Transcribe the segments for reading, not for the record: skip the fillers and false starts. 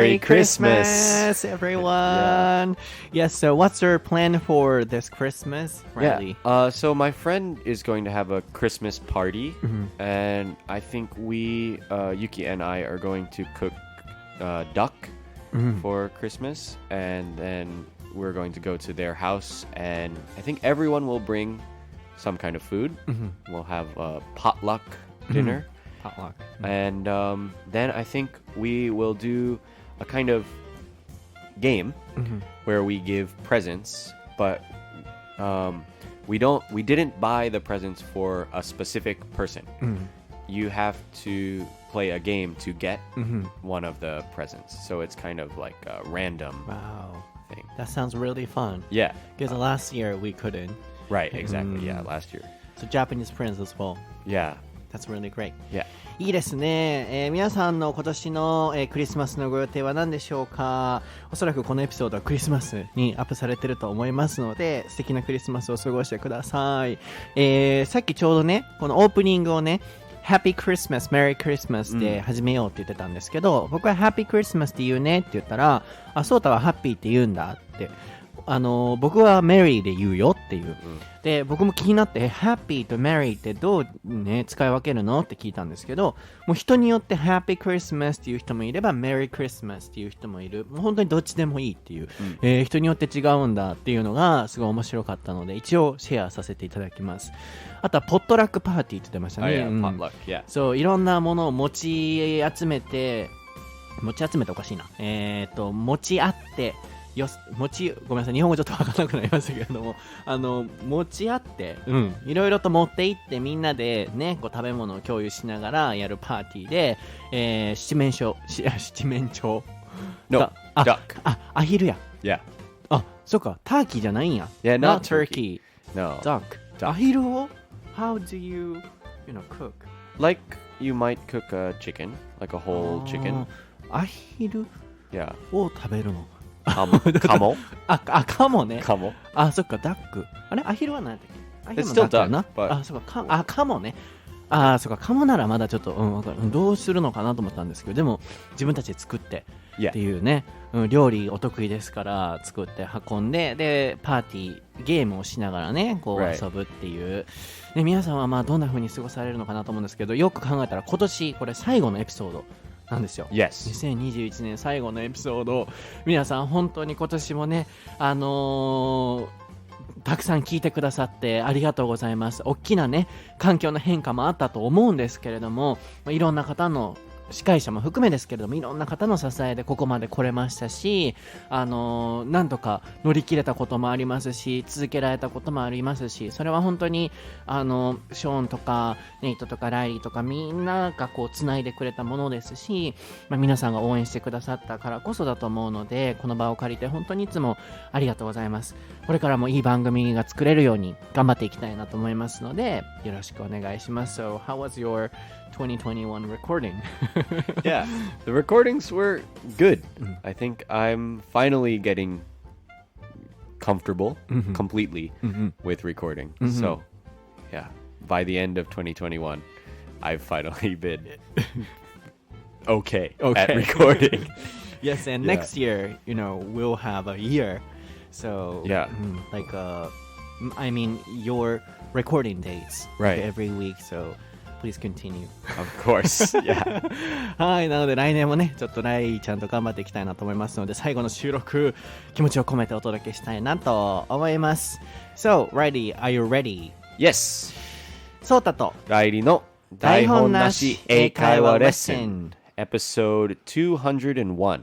Merry Christmas, everyone. Yes, so what's your plan for this Christmas, Reilly? So my friend is going to have a Christmas party, and I think Yuki and I are going to cook duck for Christmas, and then we're going to go to their house, and I think everyone will bring some kind of food. We'll have a potluck dinner. Potluck. And then I think we will do a kind of game where we give presents, but we didn't buy the presents for a specific person. You have to play a game to get one of the presents. So it's kind of like a random thing. That sounds really fun. Yeah. Because last year we couldn't. Right, exactly. Yeah, last year. So Japanese friends as well. Yeah.That's really great. Yeah. いいですね。皆さんの今年の、クリスマスのご予定は何でしょうか。おそらくこのエピソードはクリスマスにアップされてると思いますので、素敵なクリスマスを過ごしてください。さっきちょうどね、このオープニングをね、Happy Christmas, Merry Christmas で始めようって言ってたんですけど、僕は Happy Christmas って言うねって言ったら、そうたは Happy って言うんだって。僕は Merry で言うよっていう、で僕も気になって Happy と Merry ってどうね使い分けるのって聞いたんですけど、もう人によって Happy Christmas っていう人もいれば Merry Christmas っていう人もいる、もう本当にどっちでもいいっていう、人によって違うんだっていうのがすごい面白かったので、一応シェアさせていただきます。あとはポットラックパーティーって言ってましたね。potluck, yeah. そういろんなものを持ち集めておかしいな、持ち合ってごめんなさい、日本語ちょっと分からなくなりましたけれども、持ち合って、いろいろと持って行ってみんなでね、こう食べ物を共有しながらやるパーティーで、七面鳥 No, duck. アヒルや。Yeah. そうか、ターキーじゃないんや。Yeah, not turkey. No. Duck. アヒルを How do you cook? Like you might cook a chicken, like a whole chicken. アヒル Yeah. を食べるの。カモカモね。カモ。そっか、ダック。あれアヒルは何だっけ？アヒル It's も still ダックだ duck, な。そっか、カモね。そっか、カモならまだちょっと、わかる。どうするのかなと思ったんですけど、でも自分たちで作ってっていうね、料理お得意ですから作って運んで、でパーティーゲームをしながらね、こう遊ぶっていう。で皆さんはまあどんな風に過ごされるのかなと思うんですけど、よく考えたら今年これ最後のエピソードなんですよ。Yes. 2021年最後のエピソード、皆さん本当に今年もね、たくさん聞いてくださってありがとうございます。大きなね環境の変化もあったと思うんですけれども、いろんな方の司会者も含めですけれども、いろんな方の支えでここまで来れましたし、なんとか乗り切れたこともありますし、続けられたこともありますし、それは本当にショーンとかネイトとかライリーとかみんながこうつないでくれたものですし、皆さんが応援してくださったからこそだと思うので、この場を借りて本当にいつもありがとうございます。これからもいい番組が作れるように頑張っていきたいなと思いますので、よろしくお願いします。So, how was your 2021 recording? Yeah, the recordings were good. I think I'm finally getting comfortable completely with recording. So, yeah, by the end of 2021, I've finally been okay at recording. Yes, and next year, we'll have a year. So, I mean, your recording dates every week. So, please continue. Of course. Yeah. はい、なので来年もね、ちょっとライちゃんと頑張っていきたいなと思いますので、最後の収録、気持ちを込めてお届けしたいなと思います。So, Reilly, are you ready? Yes. そうたとライリの台本なし英会話レッスン Episode 201.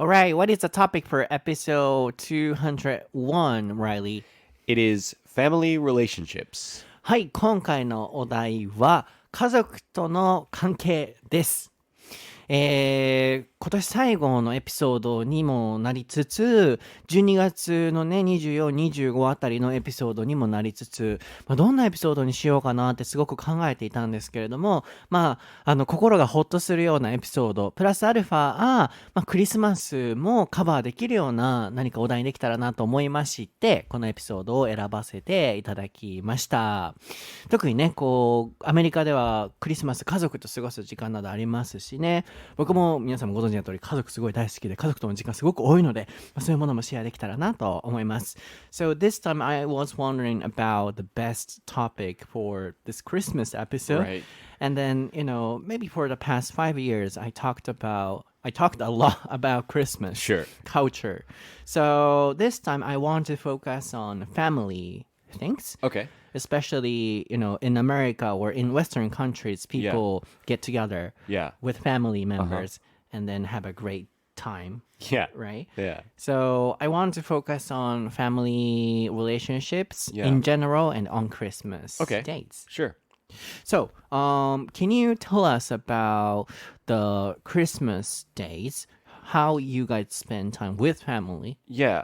Alright, what is the topic for episode 201, Reilly? It is family relationships. はい、今回のお題は家族との関係です。今年最後のエピソードにもなりつつ、12月のね、24、25あたりのエピソードにもなりつつ、どんなエピソードにしようかなってすごく考えていたんですけれども、心がほっとするようなエピソード、プラスアルファ、クリスマスもカバーできるような何かお題にできたらなと思いまして、このエピソードを選ばせていただきました。特にね、アメリカではクリスマス家族と過ごす時間などありますしね、僕も皆さんもご存知の通り家族すごい大好きで、家族との時間すごく多いので、そういうものもシェアできたらなと思います。So this time I was wondering about the best topic for this Christmas episode. Right. And then, maybe for the past 5 years, I talked a lot about Christmas Sure. culture. So this time I want to focus on family things. Okay. Especially, in America or in Western countries, people get together with family members and then have a great time. Yeah. Right? Yeah. So I want to focus on family relationships in general and on Christmas dates. Sure. So, can you tell us about the Christmas days? How you guys spend time with family? Yeah.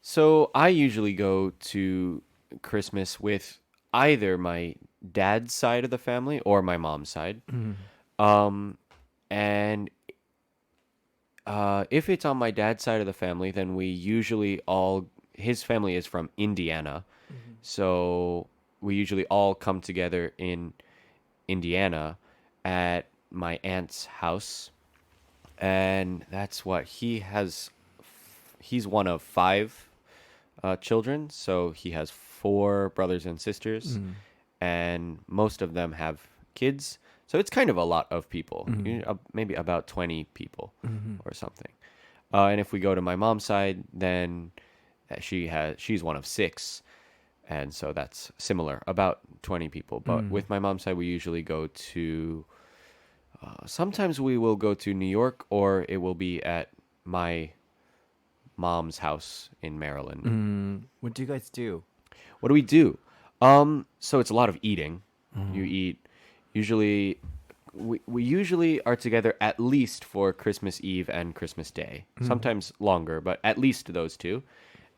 So I usually go to Christmas with either my dad's side of the family or my mom's side. And if it's on my dad's side of the family, then we usually his family is from Indiana. So we usually all come together in Indiana at my aunt's house. And that's what he's one of 5 children. So he has 4 brothers and sisters, and most of them have kids. So it's kind of a lot of people, maybe about 20 people or something. And if we go to my mom's side, then she's one of 6. And so that's similar, about 20 people. But with my mom's side, we usually go to, sometimes we will go to New York, or it will be at my mom's house in Maryland. What do you guys do? What do we do? So it's a lot of eating. You eat. Usually, we usually are together at least for Christmas Eve and Christmas Day. Sometimes longer, but at least those 2.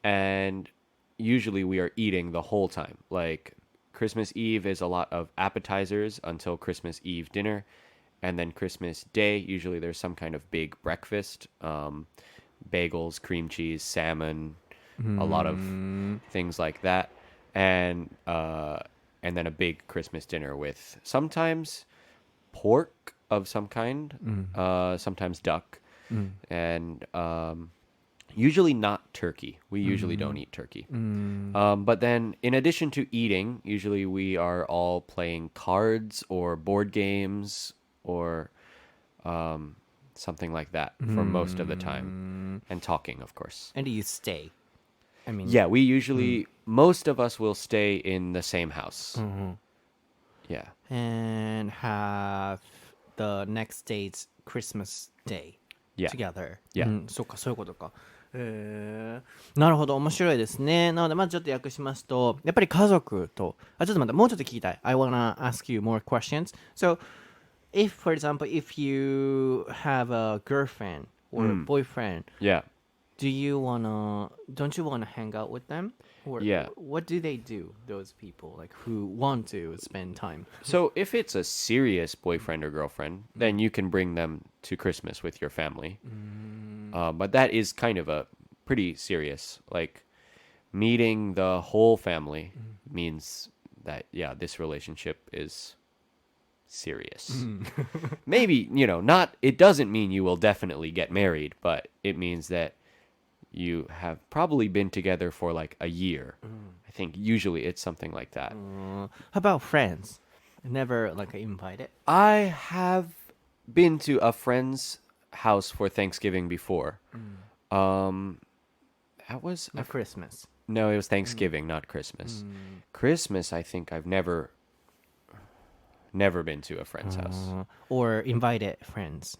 And usually we are eating the whole time. Like Christmas Eve is a lot of appetizers until Christmas Eve dinner. And then Christmas Day, usually there's some kind of big breakfast. Bagels, cream cheese, salmon, a lot of things like that. And then a big Christmas dinner with sometimes pork of some kind, sometimes duck, and usually not turkey. We usually don't eat turkey. But then in addition to eating, usually we are all playing cards or board games or something like that for most of the time. And talking, of course. And do you stay? I mean, yeah, we usually, most of us will stay in the same house. Yeah. And have the next day's Christmas day together. Yeah. そうか、そういうことか。なるほど、面白いですね。なので、まずちょっと訳しますと、やっぱり家族と、ちょっと待って、もうちょっと聞きたい。I wanna ask you more questions. So, for example, if you have a girlfriend or a boyfriend, don't you wanna hang out with them? Or what do they do, those people, like who want to spend time? So if it's a serious boyfriend or girlfriend, then you can bring them to Christmas with your family. But that is kind of a pretty serious, like meeting the whole family means that, this relationship is serious. Maybe, it doesn't mean you will definitely get married, but it means that you have probably been together for like a year. I think usually it's something like that. How about friends? Never like invited? I have been to a friend's house for Thanksgiving before. That was Not Christmas. No, it was Thanksgiving, not Christmas. Christmas, I think I've never been to a friend's house. Or invited friends.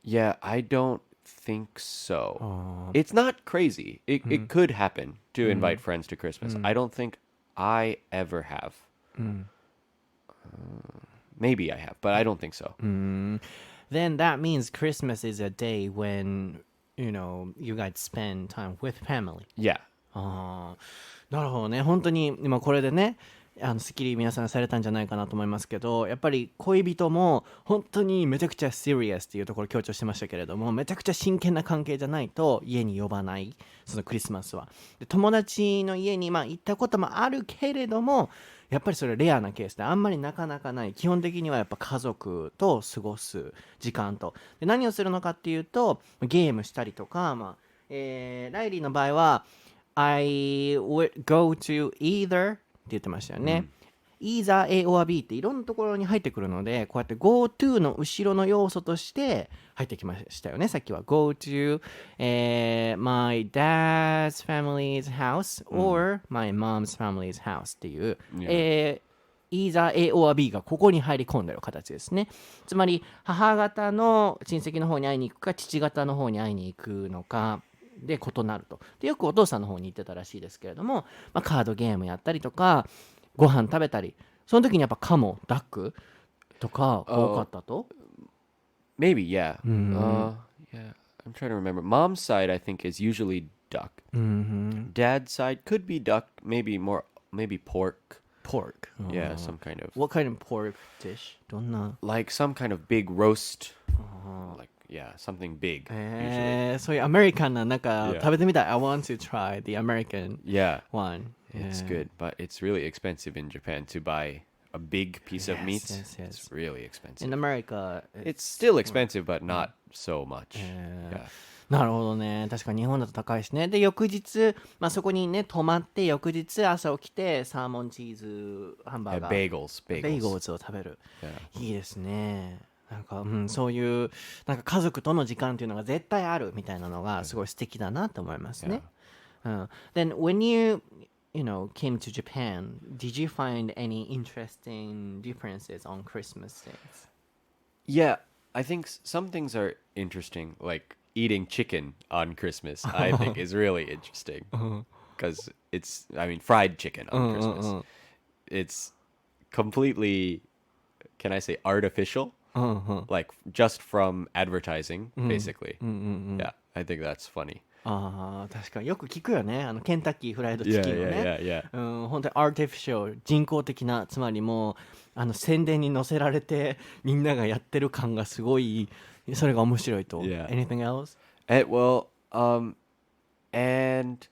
Yeah, I don't think so. It's not crazy. It could happen to invite friends to Christmas. I don't think I ever have. Maybe I have, but I don't think so. Then that means Christmas is a day when, you guys spend time with family. Yeah. ああ、なるほどね。本当に今これでね、スッキリ皆さんされたんじゃないかなと思いますけど、やっぱり恋人も本当にめちゃくちゃ serious っていうところを強調してましたけれども、めちゃくちゃ真剣な関係じゃないと家に呼ばない、そのクリスマスは。で、友達の家に行ったこともあるけれども、やっぱりそれレアなケースであんまりなかなかない。基本的にはやっぱ家族と過ごす時間と。で、何をするのかっていうと、ゲームしたりとか、ライリーの場合はI would go to either って言ってましたよね。either A or B っていろんなところに入ってくるので、こうやって go to の後ろの要素として入ってきましたよね。さっきは go to、my dad's family's house or my mom's family's house っていう、either A or B がここに入り込んでる形ですね。つまり母方の親戚の方に会いに行くか、父方の方に会いに行くのかで異なると。で、よくお父さんの方に行ってたらしいですけれども、カードゲームやったりとかご飯食べたり、その時にやっぱカモ、ダックとか多かったと。Maybe, yeah. Yeah, I'm trying to remember. Mom's side, I think, is usually duck. Dad's side could be duck, maybe pork. Pork. Yeah, some kind of. What kind of pork dish? どんな Like some kind of big roast. Yeah, something big. Usually. そういうアメリカンななんか Yeah. 食べてみたい。I want to try the American Yeah, one. it's good, but it's really expensive in Japan to buy a big piece of meat. Yes. It's really expensive. In America, It's still expensive, but not so much. Yeah. なるほどね。確かに日本だと高いしね。で、翌日、そこにね、泊まって、翌日朝起きて、サーモンチーズハンバー Yeah, ガー、 bagels. ベーゴルズを食べる。 Yeah. いいですね。なんか、そういう、なんか家族との時間っていうのが絶対あるみたいなのがすごい素敵だなと思いますね。Then when you came to Japan, did you find any interesting differences on Christmas days? Yeah, I think some things are interesting, like eating chicken on Christmas, I think is really interesting. Because fried chicken on Christmas. It's completely, can I say, artificial? Like just from advertising, basically. Yeah, I think that's funny. ああ、確かによく聞くよね。ケンタッキーフライドチキンをね。Yeah. 本当にアーティフィシャル、人工的な、つまりもう宣伝に載せられてみんながやってる感がすごい、それが面白いと。Yeah. Anything else? And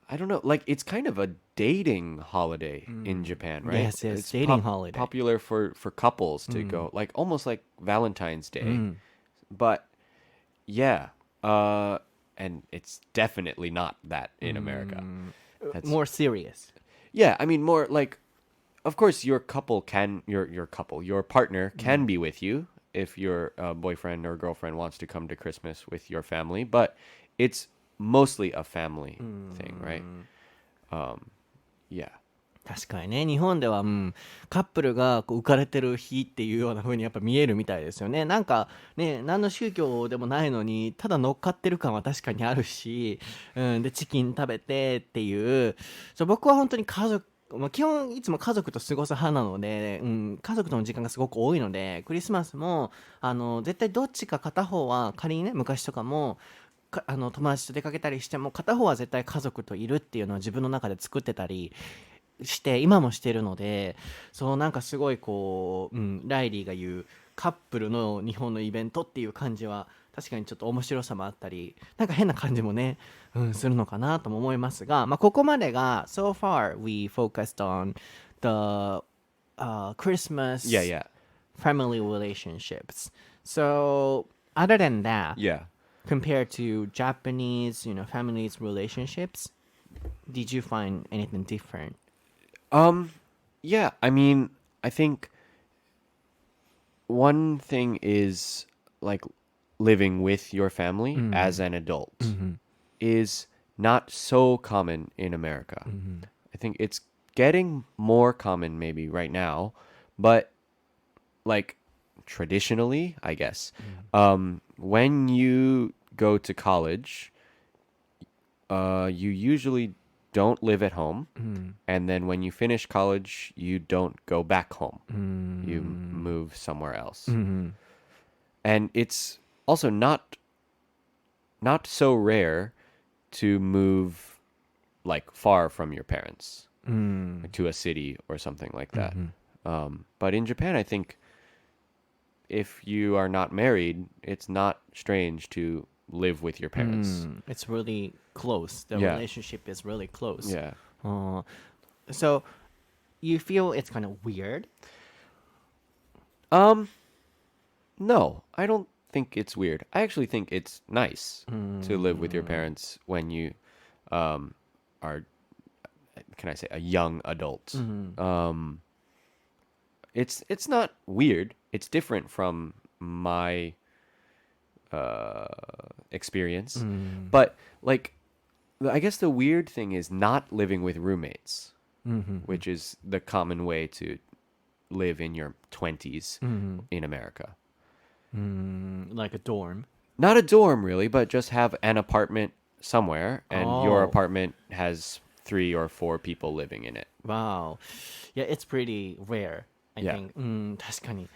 I don't know, like it's kind of a dating holiday in Japan, right? Yes, It's dating holiday. Popular for couples to go, like almost like Valentine's Day. But yeah, and it's definitely not that in America. That's, More serious. yeah, I mean more like, of course your partner can be with you if your boyfriend or girlfriend wants to come to Christmas with your family, but it's mostly a family thing, right? Yeah. 確かにね、日本では、カップルがこう浮かれてる日っていうような風にやっぱ見えるみたいですよね。なんかね、何の宗教でもないのにただ乗っかってる感は確かにあるし、でチキン食べてっていう、僕は本当に家族、基本いつも家族と過ごす派なので、家族との時間がすごく多いので、クリスマスも絶対どっちか片方は、仮にね、昔とかも友達と出かけたりしても片方は絶対家族といるっていうのを自分の中で作ってたりして今もしてるので、なんかすごいこう、ライリーが言うカップルの日本のイベントっていう感じは確かにちょっと面白さもあったり、なんか変な感じもね、するのかなとも思いますが、ここまでが so far we focused on the Christmas family relationships. So other than that, compared to Japanese, families relationships, did you find anything different? Yeah, I mean, I think one thing is like living with your family as an adult is not so common in America. I think it's getting more common maybe right now, but like traditionally, I guess, when you go to college, you usually don't live at home, and then when you finish college, you don't go back home. You move somewhere else. And it's also not so rare to move like far from your parents like, to a city or something like that. But in Japan, I think if you are not married, it's not strange to live with your parents. It's really close. The Yeah. relationship is really close. Yeah. So you feel it's kind of weird? No, I don't think it's weird. I actually think it's nice to live with your parents when you are, can I say, a young adult. It's not weird. It's different from my experience. But like, I guess the weird thing is not living with roommates, which is the common way to live in your 20s in America. Like a dorm? Not a dorm, really, but just have an apartment somewhere, and your apartment has 3 or 4 people living in it. Wow. Yeah, it's pretty rare, I Yeah. think. 確かに。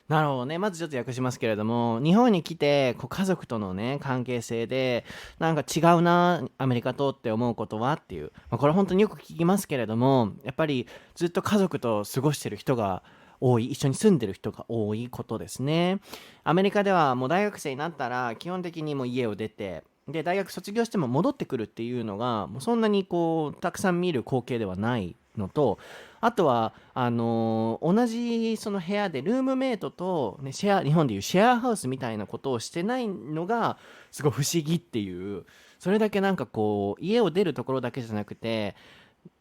なるほどね。まずちょっと訳しますけれども、日本に来てこう家族とのね関係性でなんか違うなアメリカとって思うことはっていう、これ本当によく聞きますけれども、やっぱりずっと家族と過ごしてる人が多い、一緒に住んでる人が多いことですね。アメリカではもう大学生になったら基本的にもう家を出て、で大学卒業しても戻ってくるっていうのがもうそんなにこうたくさん見る光景ではないのと、あとは同じその部屋でルームメイトと、ね、日本でいうシェアハウスみたいなことをしてないのがすごい不思議っていう、それだけなんかこう家を出るところだけじゃなくて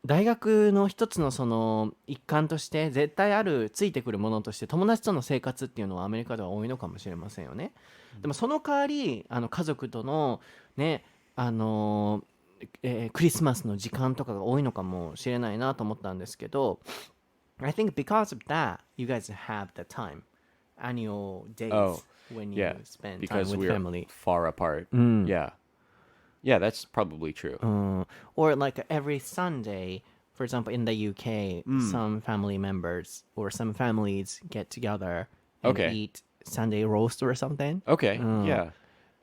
大学の一つのその一環として絶対あるついてくるものとして友達との生活っていうのはアメリカでは多いのかもしれませんよね。でもその代わり家族とのねクリスマスの時間とかが多いのかもしれないなと思ったんですけど、I think because of that, you guys have the time, annual days when you Yeah, spend time because with we're family. far apart. Yeah. Yeah, that's probably true. Or like every Sunday, for example, in the UK, some family members or some families get together and eat Sunday roast or something. Okay, yeah.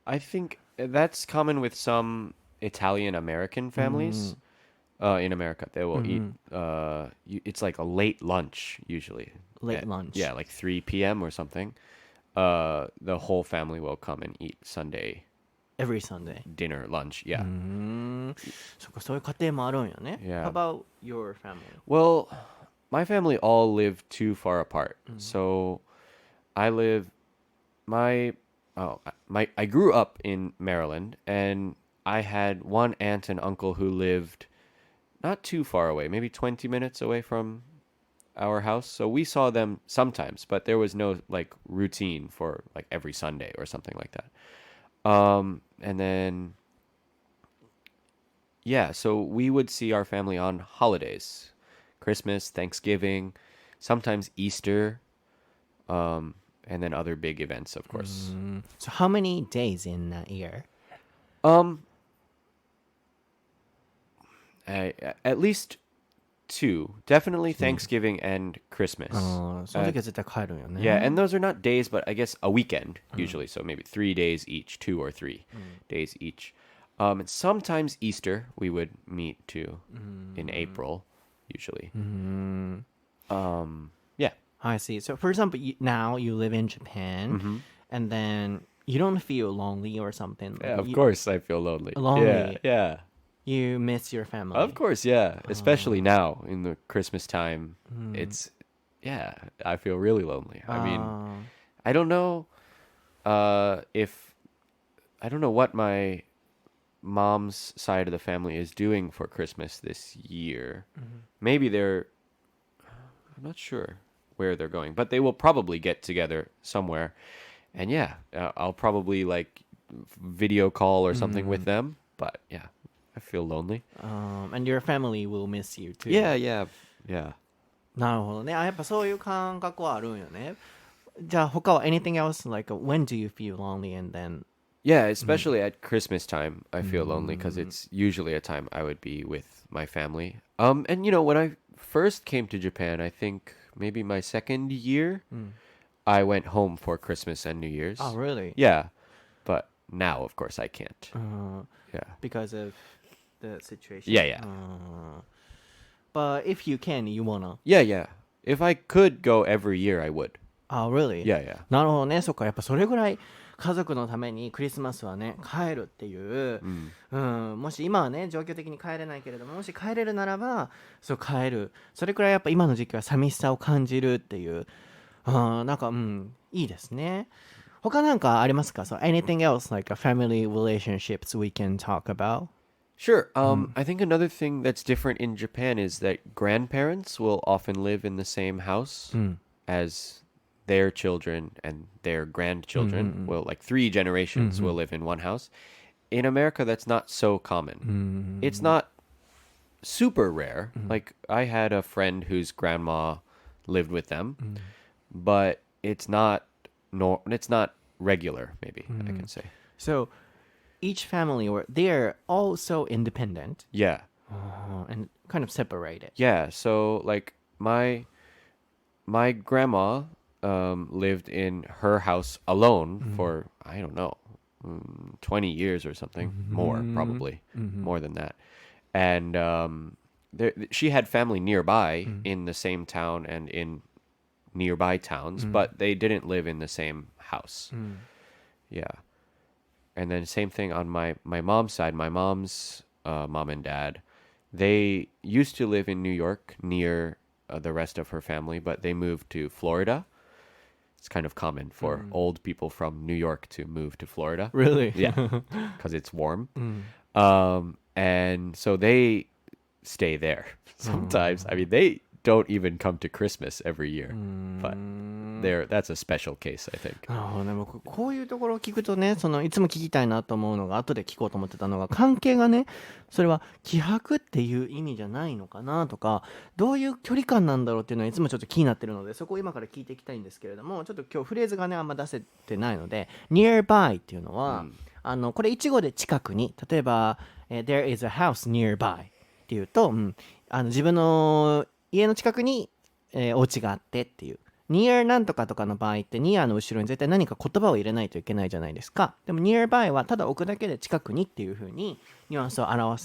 I think that's common with some Italian American families. In America, they will eat. It's like a late lunch usually. Late lunch. Yeah, like 3 p.m. or something. The whole family will come and eat Sunday Every Sunday. dinner, lunch. Yeah. そっか、そういう家庭もあるんよね。Yeah. How about your family? Well, my family all live too far apart. So I live I grew up in Maryland, and I had one aunt and uncle who lived not too far away, maybe 20 minutes away from our house. So we saw them sometimes, but there was no like routine for like every Sunday or something like that. And then yeah, so we would see our family on holidays, Christmas, Thanksgiving, sometimes Easter, and then other big events, of course. So how many days in a year? At least 2. Definitely Thanksgiving and Christmas. その時は絶対帰るんよね。Yeah, and those are not days, but I guess a weekend usually. So maybe 3 days each, 2 or 3 days each. And sometimes Easter we would meet too in April, usually. Yeah. I see. So for example, now you live in Japan, and then you don't feel lonely or something. Yeah, of course I feel lonely. Lonely. Yeah. You miss your family. Of course, yeah. Especially now in the Christmas time. It's, yeah, I feel really lonely. I mean, I don't know I don't know what my mom's side of the family is doing for Christmas this year. Maybe I'm not sure where they're going, but they will probably get together somewhere. And yeah, I'll probably like video call or something with them. But yeah, I feel lonely. And your family will miss you too. Yeah. なるほどね。やっぱそういう感覚はあるんよね。じゃあ他は anything else? Like when do you feel lonely and then Yeah, especially at Christmas time, I feel lonely because it's usually a time I would be with my family. And when I first came to Japan, I think maybe my second year, I went home for Christmas and New Year's. Oh, really? Yeah, but now, of course, I can't. Yeah. Because of the situation? Yeah. But if you can, you wanna? Yeah. If I could go every year, I would. Oh, really? Yeah. なるほどね。そっか、やっぱそれぐらい家族のためにクリスマスはね、帰るっていう、もし今はね、状況的に帰れないけれども、もし帰れるならば、そう帰る。それくらいやっぱ今の時期は寂しさを感じるっていう、なんか、いいですね。他なんかありますか？ So anything else like a family relationships we can talk about? Sure. I think another thing that's different in Japan is that grandparents will often live in the same house as their children and their grandchildren. Will like 3 generations will live in one house. In America, that's not so common. It's not super rare. Like I had a friend whose grandma lived with them, but it's not regular. Maybe I can say. So each family, they're all so independent Yeah. and kind of separated. Yeah. So like my grandma lived in her house alone for I don't know 20 years or something, more probably, more than that. And she had family nearby in the same town and in nearby towns, but they didn't live in the same house. Yeah. And then same thing on my mom's side. My mom's mom and dad, they used to live in New York near the rest of her family, but they moved to Florida. It's kind of common for old people from New York to move to Florida. Really? Yeah, because it's warm. And so they stay there sometimes. I mean, they don't even come to Christmas every year, but that's a special case, I think. 僕こういうところを聞くとね、いつも聞きたいなと思うのが、後で聞こうと思ってたのが、関係がね、それは希薄っていう意味じゃないのかなとか、どういう距離感なんだろうっていうのはいつもちょっと気になってるので、そこを今から聞いていきたいんですけれども、ちょっと今日フレーズがねあんま出せてないので、nearby っていうのは、これ一語で近くに、例えば、there is a house nearby っていうと、自分の家の近くに、お家があってっていう。near なんとかとかの場合って near の後ろに絶対何か言葉を入れないといけないじゃないですか。でも nearby はただ置くだけで近くにっていう風にニュアンスを表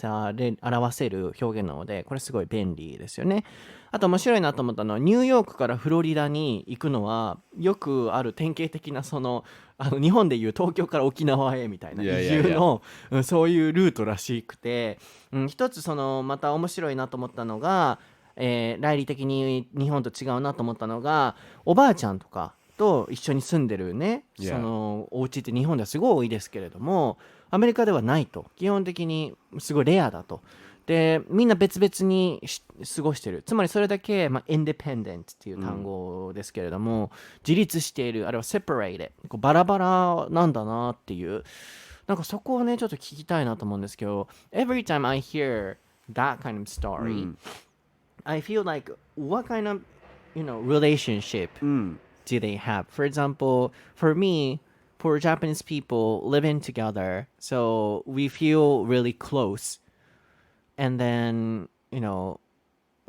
せる表現なので、これすごい便利ですよね。あと面白いなと思ったのは、ニューヨークからフロリダに行くのはよくある典型的な日本でいう東京から沖縄へみたいな移住のそういうルートらしくて、一つまた面白いなと思ったのが、ライリー的に日本と違うなと思ったのが、おばあちゃんとかと一緒に住んでるね、お家って日本ではすごい多いですけれども、アメリカではないと。基本的にすごいレアだと。で、みんな別々に過ごしてる。つまりそれだけ、independent っていう単語ですけれども、自立している、あるいは separated、バラバラなんだなっていう、なんかそこをね、ちょっと聞きたいなと思うんですけど、every time I hear that kind of story、I feel like what kind of relationship do they have? For example, for me, for Japanese people living together, so we feel really close, and then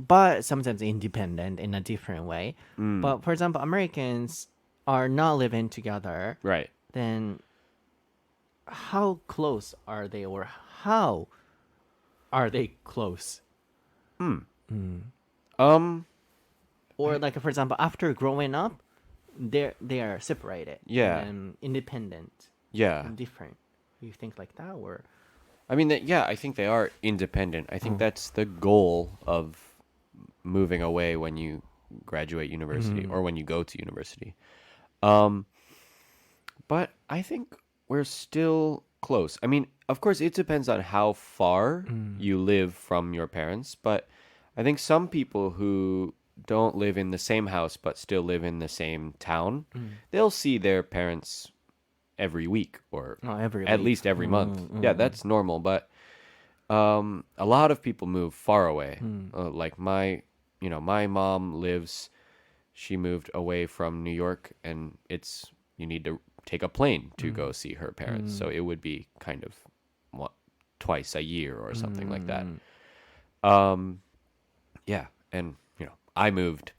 but sometimes independent in a different way. But for example, Americans are not living together. Right. Then how close are they, or how are they close? Or like for example, after growing up, they are separated. Yeah. And independent. Yeah. And different. You think like that, or? I mean, I think they are independent. I think that's the goal of moving away when you graduate university or when you go to university. But I think we're still close. I mean, of course, it depends on how far you live from your parents, but I think some people who don't live in the same house but still live in the same town, they'll see their parents every week or at least every month. Yeah, that's normal. But a lot of people move far away. Like my mom she moved away from New York, and you need to take a plane to go see her parents. So it would be kind of twice a year or something like that. Yeah, and I moved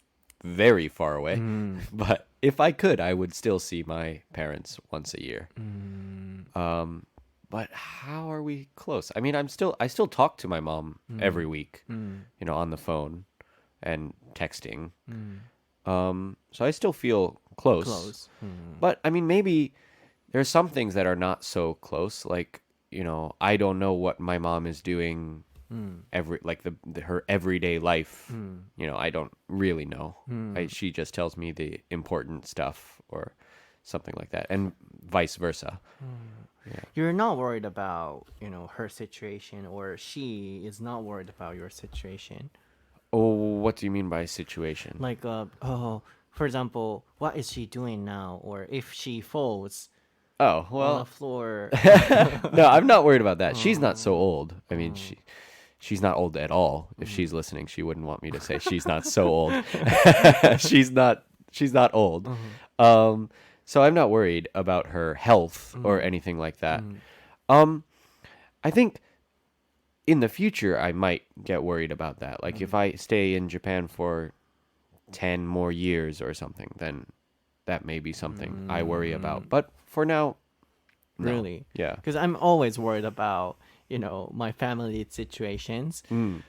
very far away, but if I could, I would still see my parents once a year. But how are we close? I mean, I still talk to my mom every week, on the phone and texting. So I still feel close. But I mean, maybe there's some things that are not so close. Like, I don't know what my mom is doing her everyday life. I don't really know. She just tells me the important stuff or something like that, and vice versa. Yeah. You're not worried about, her situation, or she is not worried about your situation. Oh, what do you mean by situation? Like, for example, what is she doing now? Or if she falls Oh, well, on the floor. No, I'm not worried about that. She's not so old. I mean, she's not old at all. If she's listening, she wouldn't want me to say she's not so old. She's not old. So I'm not worried about her health or anything like that. I think in the future I might get worried about that. Like if I stay in Japan for 10 more years or something, then that may be something I worry about. But for now, no. Really? Yeah. Because I'm always worried about, my family situations.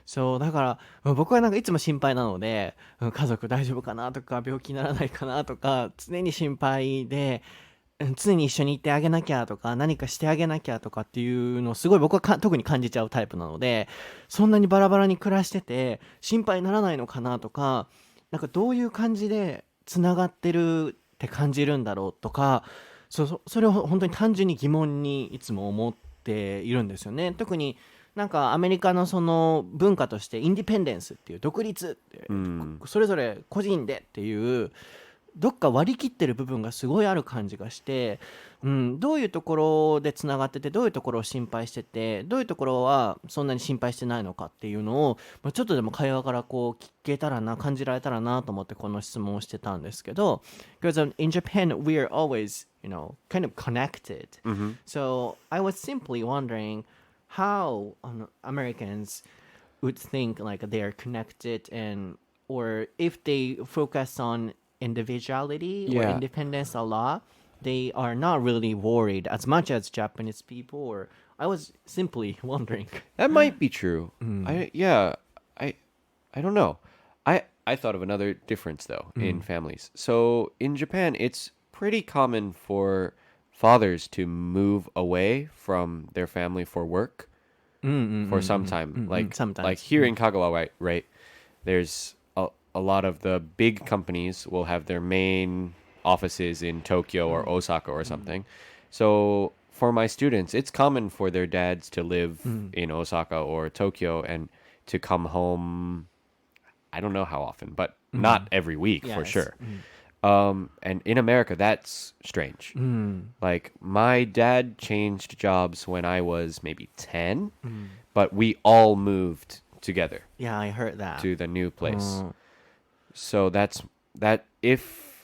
そう、だから僕はなんかいつも心配なので、家族大丈夫かなとか、病気にならないかなとか、常に心配で、常に一緒にいてあげなきゃとか、何かしてあげなきゃとかっていうのをすごい僕は特に感じちゃうタイプなので、そんなにバラバラに暮らしてて心配にならないのかなとか、なんかどういう感じでつながってるって感じるんだろうとか、それを本当に単純に疑問にいつも思っているんですよね。特になんかアメリカのその文化としてインディペンデンスっていう独立って、それぞれ個人でっていうどっか割り切ってる部分がすごいある感じがして、どういうところでつながってて、どういうところを心配してて、どういうところはそんなに心配してないのかっていうのを、ちょっとでも会話からこう聞けたらな、感じられたらなと思ってこの質問をしてたんですけど、because in Japan we are always, kind of connected. So I was simply wondering how Americans would think like they are connected, and or if they focus on individuality or independence a lot, they are not really worried as much as Japanese people. Or I was simply wondering. That might be true. I don't know. I thought of another difference though in families. So in Japan, it's pretty common for fathers to move away from their family for work for some time. Sometimes. Like here in Kagawa, right? There's a lot of the big companies will have their main offices in Tokyo or Osaka or something. So for my students, it's common for their dads to live in Osaka or Tokyo and to come home, I don't know how often, but not every week for sure. And in America, that's strange. Like my dad changed jobs when I was maybe 10, but we all moved together. Yeah, I heard that. To the new place. So that if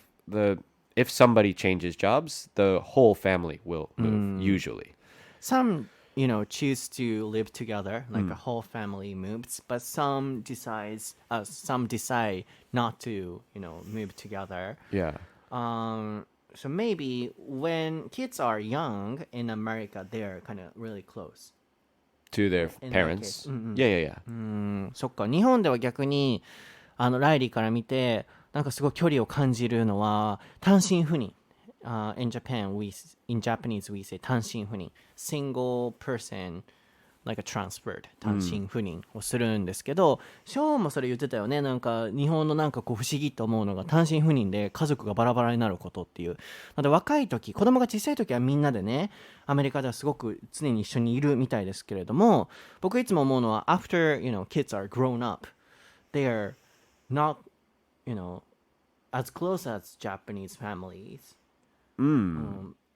somebody changes jobs, the whole family will move usually. Some, choose to live together, like a whole family moves, but some decide not to, move together. Yeah. So maybe when kids are young in America, they're kind of really close. To their In that parents. case. Yeah. そっか、日本では逆にライリーから見てなんかすごい距離を感じるのは単身赴任。In Japanese we say 単身赴任。Single person like a transferred 単身赴任をするんですけど、ショーンもそれ言ってたよね。なんか日本のなんかこう不思議と思うのが単身赴任で家族がバラバラになることっていう。なので若い時、子供が小さい時はみんなでね、アメリカではすごく常に一緒にいるみたいですけれども、僕いつも思うのは after kids are grown up, they are not as close as Japanese families.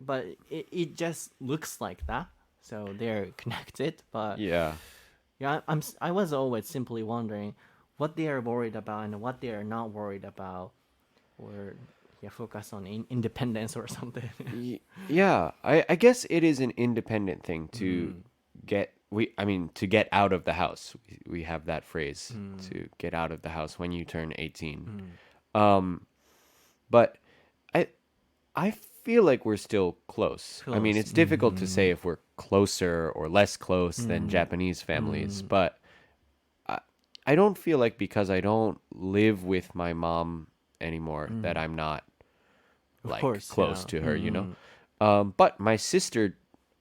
But it just looks like that. So they're connected, but Yeah. I was always simply wondering what they are worried about and what they are not worried about, or focus on independence or something. Yeah, I guess it is an independent thing to get out of the house. We have that phrase to get out of the house when you turn 18. But I feel like we're still close. I mean, it's difficult to say if we're closer or less close than Japanese families, but I don't feel like because I don't live with my mom anymore that I'm not like close to her, you know? But my sister,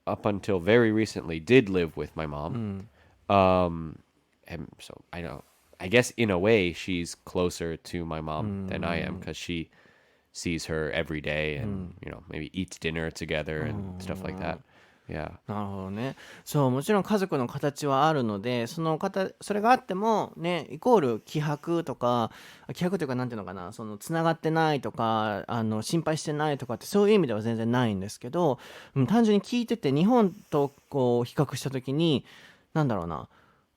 up until very recently, did live with my mom. And so I guess in a way she's closer to my mom than I am because she sees her every day and, maybe eats dinner together and stuff like that. Yeah. なるほどね。そう、もちろん家族の形はあるので、それがあってもね、イコール気迫とか、気迫というかなんていうのかな、つながってないとか、心配してないとかってそういう意味では全然ないんですけど、単純に聞いてて日本とこう比較したときに、なんだろうな、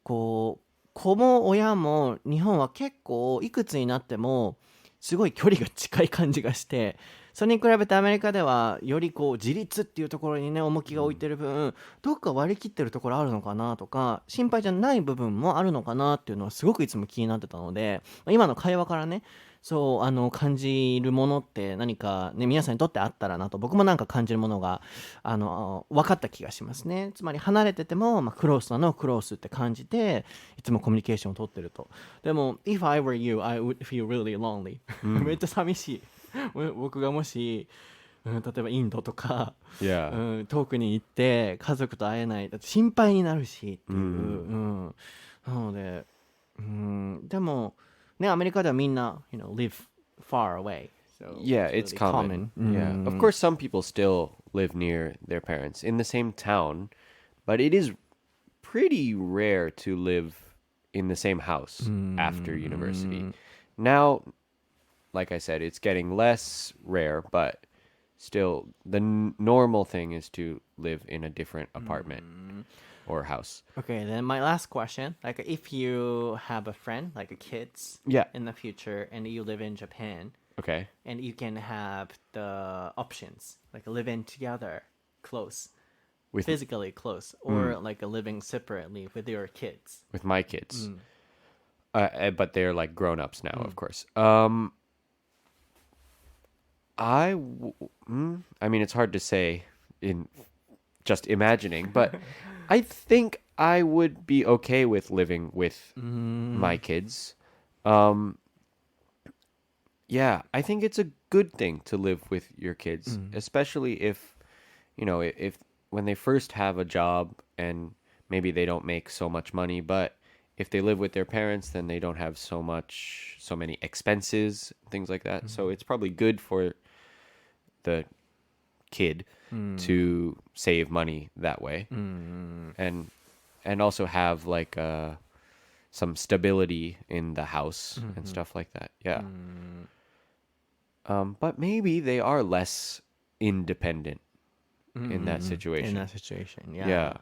こう子も親も日本は結構いくつになってもすごい距離が近い感じがして。それに比べてアメリカではよりこう自立っていうところにね重きが置いてる分、どっか割り切ってるところあるのかなとか心配じゃない部分もあるのかなっていうのはすごくいつも気になってたので、今の会話からねそう感じるものって何かね皆さんにとってあったらなと僕もなんか感じるものが分かった気がしますね。つまり離れてても、クロースなのをクロースって感じていつもコミュニケーションを取ってると。でも If I were you, I would feel really lonely、めっちゃ寂しい。僕がもし、例えばインドとか、遠くに行って家族と会えないだって心配になるしっていう、なので、でもねアメリカではみんな、live far away. So yeah, it's really common. Yeah, of course, some people still live near their parents in the same town, but it is pretty rare to live in the same house after university. Now.Like I said, it's getting less rare, but still the normal thing is to live in a different apartment or house. Okay, then my last question, like if you have a friend, like a kids in the future and you live in Japan, okay, and you can have the options, like living together, close, physically close, or like living separately with your kids. With my kids. But they're like grown-ups now, of course. I mean, it's hard to say in just imagining, but I think I would be okay with living with my kids. Yeah, I think it's a good thing to live with your kids, especially if when they first have a job and maybe they don't make so much money, but if they live with their parents, then they don't have so many expenses, things like that. So it's probably good for the kid to save money that way, and also have like some stability in the house and stuff like that. Yeah. But maybe they are less independent in that situation. In that situation, yeah. Yeah.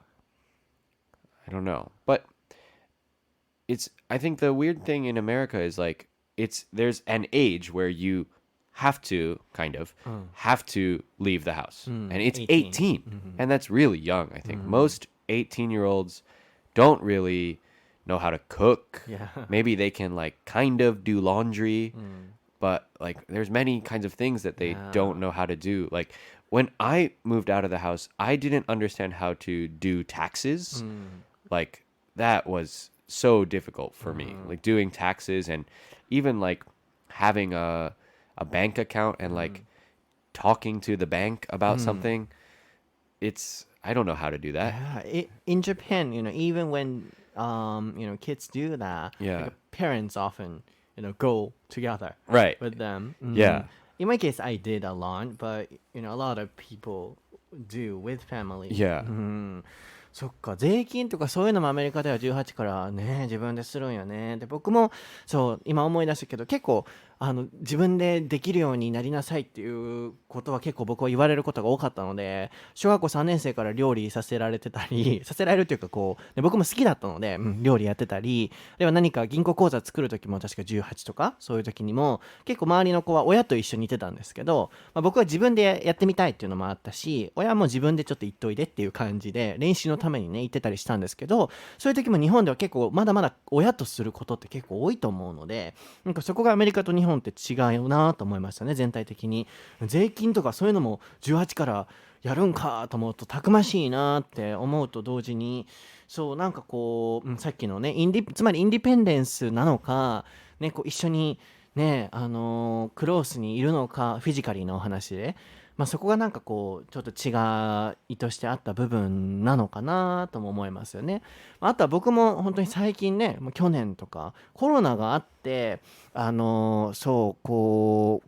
I don't know, but I think the weird thing in America is like there's an age where you have to leave the house, and it's 18. And that's really young. I think most 18-year-olds don't really know how to cook. Maybe they can like kind of do laundry, but like there's many kinds of things that they don't know how to do. Like when I moved out of the house, I didn't understand how to do taxes. Like that was so difficult for me, like doing taxes and even like having a bank account and like talking to the bank about something. I don't know how to do that. Yeah, in Japan, even when kids do that, like, parents often go together with them. Yeah. In my case, I did a lot, but a lot of people do with family. Yeah. そっか、税金とかそういうのもアメリカでは18からね自分でするんよね。で僕もそう今思い出したけど結構自分でできるようになりなさいっていうことは結構僕は言われることが多かったので、小学校3年生から料理させられてたりさせられるというかで僕も好きだったので、料理やってたり、では何か銀行口座作る時も確か18とかそういう時にも結構周りの子は親と一緒にいてたんですけど、僕は自分でやってみたいっていうのもあったし、親も自分でちょっと行っといでっていう感じで練習のためにね行ってたりしたんですけど、そういう時も日本では結構まだまだ親とすることって結構多いと思うので、なんかそこがアメリカと日本って違うなと思いましたね。全体的に税金とかそういうのも18からやるんかと思うとたくましいなって思うと同時に、そうなんかさっきのねつまりインディペンデンスなのかね、一緒にねクロースにいるのか、フィジカリーなお話で、そこがなんかちょっと違いとしてあった部分なのかなとも思いますよね。あとは僕も本当に最近ね、もう去年とかコロナがあって、家庭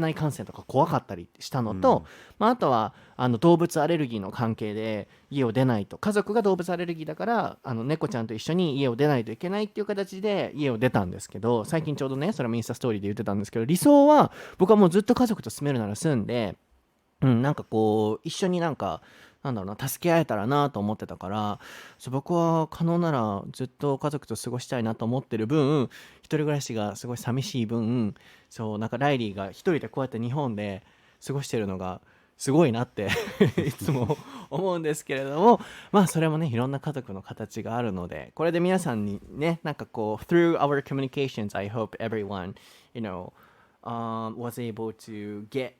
内感染とか怖かったりしたのと、あとは動物アレルギーの関係で家を出ないと、家族が動物アレルギーだから猫ちゃんと一緒に家を出ないといけないっていう形で家を出たんですけど、最近ちょうどねそれもインスタストーリーで言ってたんですけど、理想は僕はもうずっと家族と住めるなら住んで、なんか一緒になんだろうな、助け合えたらなと思ってたから、僕は可能ならずっと家族と過ごしたいなと思ってる分、一人暮らしがすごい寂しい分、なんかライリーが一人でこうやって日本で過ごしてるのがすごいなっていつも思うんですけれども、それもねいろんな家族の形があるので、これで皆さんにねなんかthrough our communications I hope everyone was able to get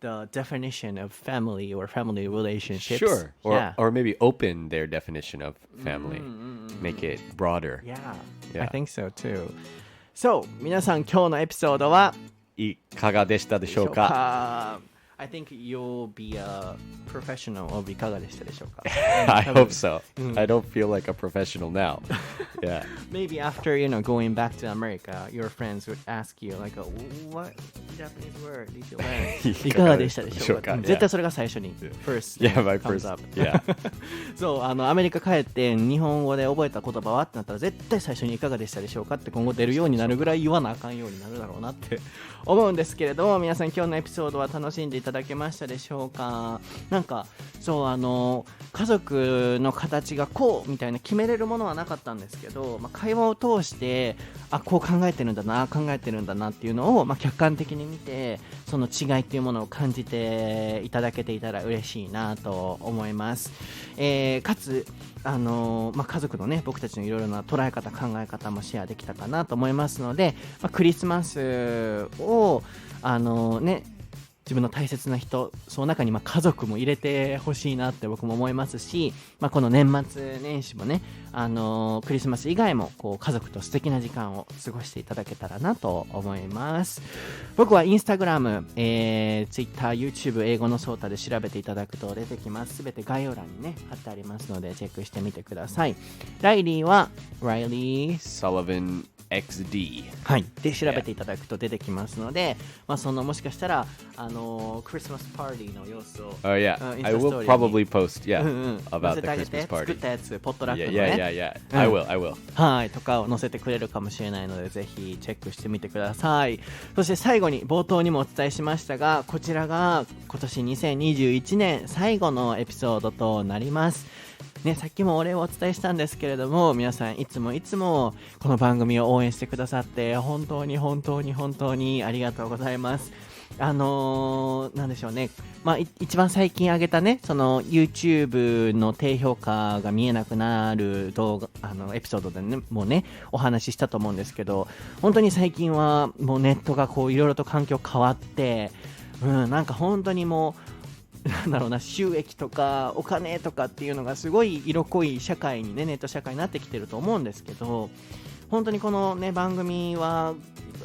the definition of family or family relationships. Sure. Yeah. Or maybe open their definition of family. Make it broader. Yeah, I think so too. So, 皆さん今日のエピソードはいかがでしたでしょうか？I think you'll be a professional of いかがでしたでしょうかI hope so. I don't feel like a professional now. Yeah. Maybe after, going back to America, your friends would ask you, like, what Japanese word did you learn? いかがでしたでしょうか？絶対それが最初に first my comes first. up. Yeah. そう、アメリカ帰って日本語で覚えた言葉はってなったら絶対最初にいかがでしたでしょうかって今後出るようになるぐらい言わなあかんようになるだろうなって思うんですけれども、皆さん今日のエピソードは楽しんでいただけましたでしょうか？なんか家族の形がこうみたいな決めれるものはなかったんですけど、会話を通してこう考えてるんだなっていうのを、客観的に見てその違いっていうものを感じていただけていたら嬉しいなと思います。かつ家族のね僕たちのいろいろな捉え方考え方もシェアできたかなと思いますので、クリスマスを自分の大切な人、その中に家族も入れてほしいなって僕も思いますし、この年末年始もね、クリスマス以外も家族と素敵な時間を過ごしていただけたらなと思います。僕はインスタグラム、Twitter、YouTube 英語のソータで調べていただくと出てきます。すべて概要欄にね貼ってありますのでチェックしてみてください。ライリーはReilly Sullivan XD はいで調べていただくと出てきますので、もしかしたらクリスマスパーティーの様子をyeah. I will probably post about the 載せてあげて Christmas party. 作ったやつポットラックのね Yeah. I will. はいとかを載せてくれるかもしれないのでぜひチェックしてみてください。そして最後に冒頭にもお伝えしましたが、こちらが今年2021年最後のエピソードとなりますね。さっきもお礼をお伝えしたんですけれども、皆さんいつもこの番組を応援してくださって本当にありがとうございます。なんでしょうね、一番最近上げたねその YouTube の低評価が見えなくなる動画エピソードでねもうねお話ししたと思うんですけど、本当に最近はもうネットがいろいろと環境変わって、なんか本当にもうなんだろうな、収益とかお金とかっていうのがすごい色濃い社会にね、ネット社会になってきてると思うんですけど、本当にこのね番組は、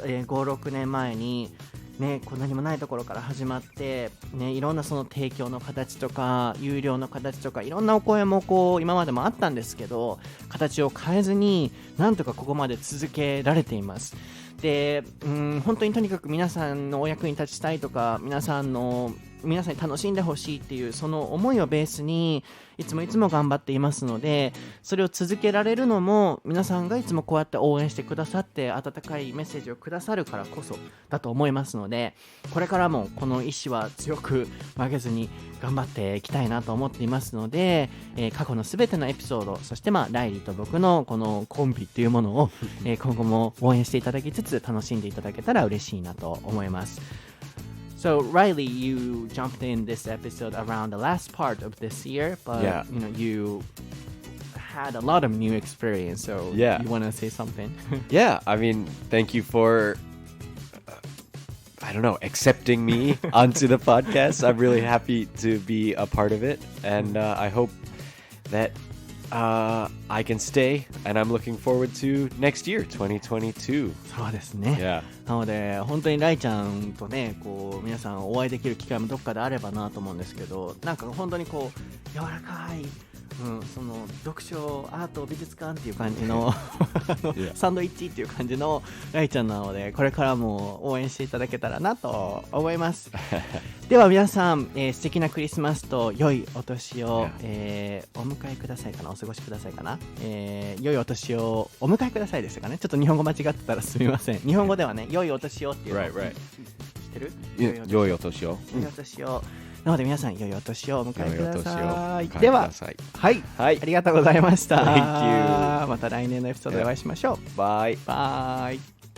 5、6年前にねこんなにもないところから始まってね、いろんなその提供の形とか有料の形とかいろんなお声も今までもあったんですけど、形を変えずになんとかここまで続けられています。で、本当にとにかく皆さんのお役に立ちたいとか皆さんの皆さんに楽しんでほしいっていうその思いをベースにいつも頑張っていますので、それを続けられるのも皆さんがいつもこうやって応援してくださって温かいメッセージをくださるからこそだと思いますので、これからもこの意志は強く負けずに頑張っていきたいなと思っていますので、過去のすべてのエピソード、そしてライリーと僕のこのコンビっていうものを、今後も応援していただきつつ楽しんでいただけたら嬉しいなと思います。So Reilly, you jumped in this episode around the last part of this year, but you had a lot of new experience. So you want to say something? Yeah, I mean, thank you for accepting me onto the podcast. I'm really happy to be a part of it, and I hope that I can stay, and I'm looking forward to next year, 2022. そうですね。Yeah. なので本当にライちゃんとね、こう皆さんお会いできる機会もどっかであればなと思うんですけど、なんか本当にこう柔らかい、その読書アート美術館っていう感じのサンドイッチっていう感じのライちゃんなので、これからも応援していただけたらなと思いますでは皆さん、素敵なクリスマスと良いお年を、お迎えくださいかな、お過ごしくださいかな、良いお年をお迎えくださいですかね。ちょっと日本語間違ってたらすみません。日本語ではね、良いお年をっていうのを知ってる？良いお年を。良いお年を。なので皆さん良いお年をお迎えください。では、はい、ありがとうございました。Thank you. また来年のエピソードでお会いしましょう。バイ。バイ。